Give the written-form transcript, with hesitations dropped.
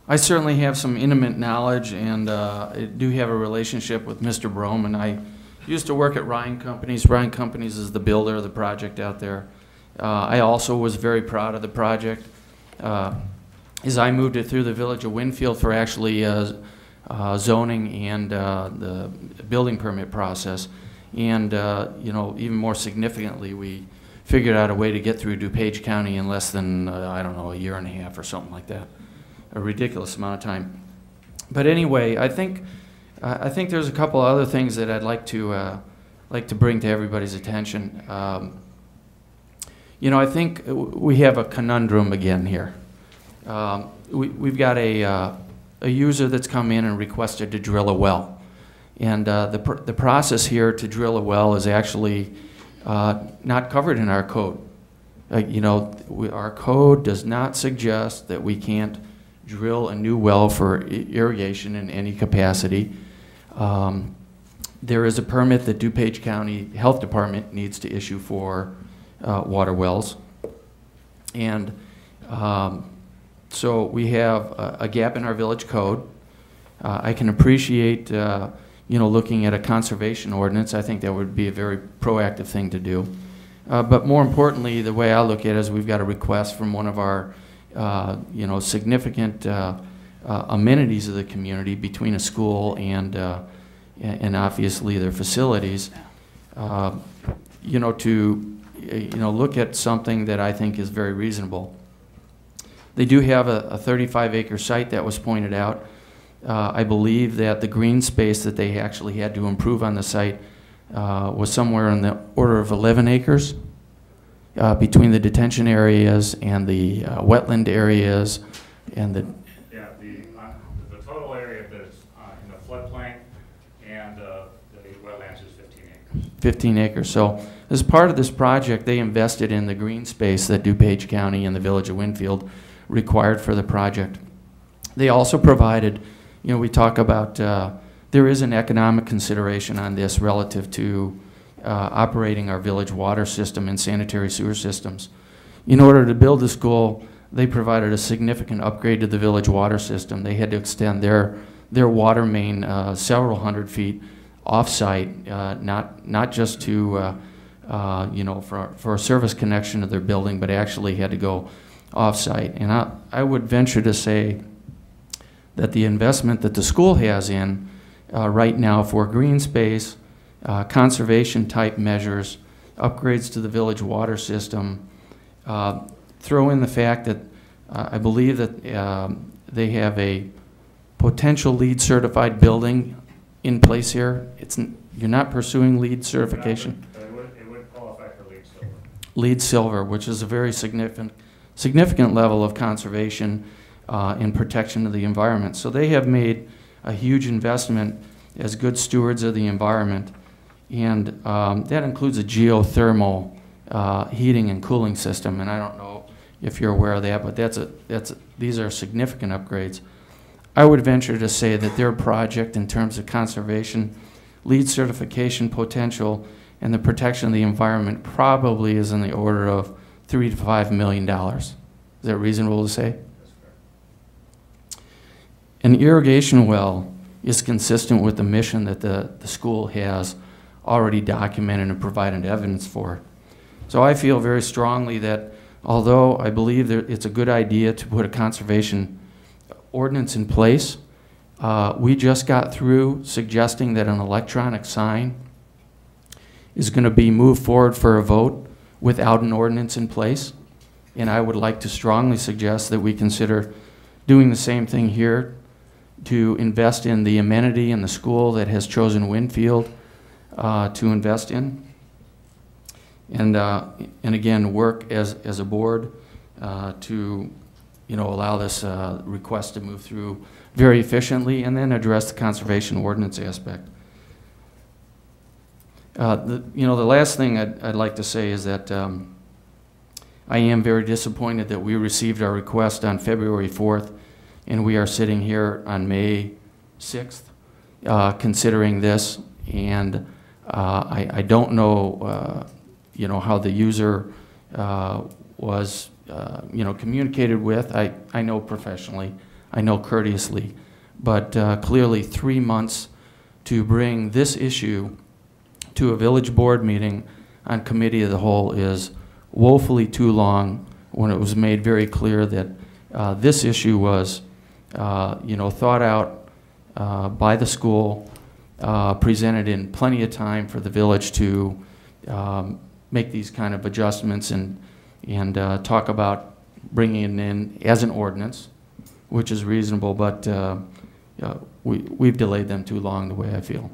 I certainly have some intimate knowledge, and I do have a relationship with Mr. Brome, and I used to work at Ryan Companies. Ryan Companies is the builder of the project out there. I also was very proud of the project. As I moved it through the village of Winfield for actually zoning and the building permit process, and you know, even more significantly, we figured out a way to get through DuPage County in less than I don't know, a year and a half or something like that. A ridiculous amount of time. But anyway, I think there's a couple other things that I'd like to bring to everybody's attention. You know, I think we have a conundrum again here. We've got a user that's come in and requested to drill a well, and the process here to drill a well is actually not covered in our code. You know, our code does not suggest that we can't drill a new well for irrigation in any capacity. There is a permit that DuPage County Health Department needs to issue for water wells. And so we have a gap in our village code. I can appreciate you know, looking at a conservation ordinance. I think that would be a very proactive thing to do. But more importantly, the way I look at it is we've got a request from one of our you know, significant amenities of the community between a school and obviously their facilities, you know, to look at something that I think is very reasonable. They do have a 35-acre site that was pointed out. I believe that the green space that they actually had to improve on the site was somewhere in the order of 11 acres. Between the detention areas and the wetland areas and the... Yeah, the total area that's in the floodplain and the wetlands is 15 acres. 15 acres. So as part of this project, they invested in the green space that DuPage County and the village of Winfield required for the project. They also provided, you know, we talk about, there is an economic consideration on this relative to operating our village water system and sanitary sewer systems. In order to build the school, they provided a significant upgrade to the village water system. They had to extend their water main several hundred feet off-site, not just to you know, for a service connection to their building, but actually had to go off-site. And I would venture to say that the investment that the school has in right now for green space, conservation type measures, upgrades to the village water system, throw in the fact that I believe that they have a potential LEED certified building in place here. You're not pursuing LEED certification? It would qualify for LEED Silver. LEED Silver, which is a very significant level of conservation and protection of the environment. So they have made a huge investment as good stewards of the environment. And that includes a geothermal heating and cooling system. And I don't know if you're aware of that, but these are significant upgrades. I would venture to say that their project in terms of conservation, LEED certification potential, and the protection of the environment probably is in the order of $3 to $5 million. Is that reasonable to say? That's fair. An irrigation well is consistent with the mission that the school has already documented and provided evidence for. So I feel very strongly that although I believe that it's a good idea to put a conservation ordinance in place, we just got through suggesting that an electronic sign is going to be moved forward for a vote without an ordinance in place. And I would like to strongly suggest that we consider doing the same thing here to invest in the amenity in the school that has chosen Winfield to invest in, and again work as a board to, you know, allow this request to move through very efficiently, and then address the conservation ordinance aspect. You know, the last thing I'd like to say is that I am very disappointed that we received our request on February 4th, and we are sitting here on May 6th considering this, and I don't know, you know, how the user was, you know, communicated with. I know professionally. I know courteously. But clearly 3 months to bring this issue to a village board meeting on committee of the whole is woefully too long, when it was made very clear that this issue was thought out by the school, presented in plenty of time for the village to make these kind of adjustments and talk about bringing it in as an ordinance, which is reasonable, but we've delayed them too long the way I feel.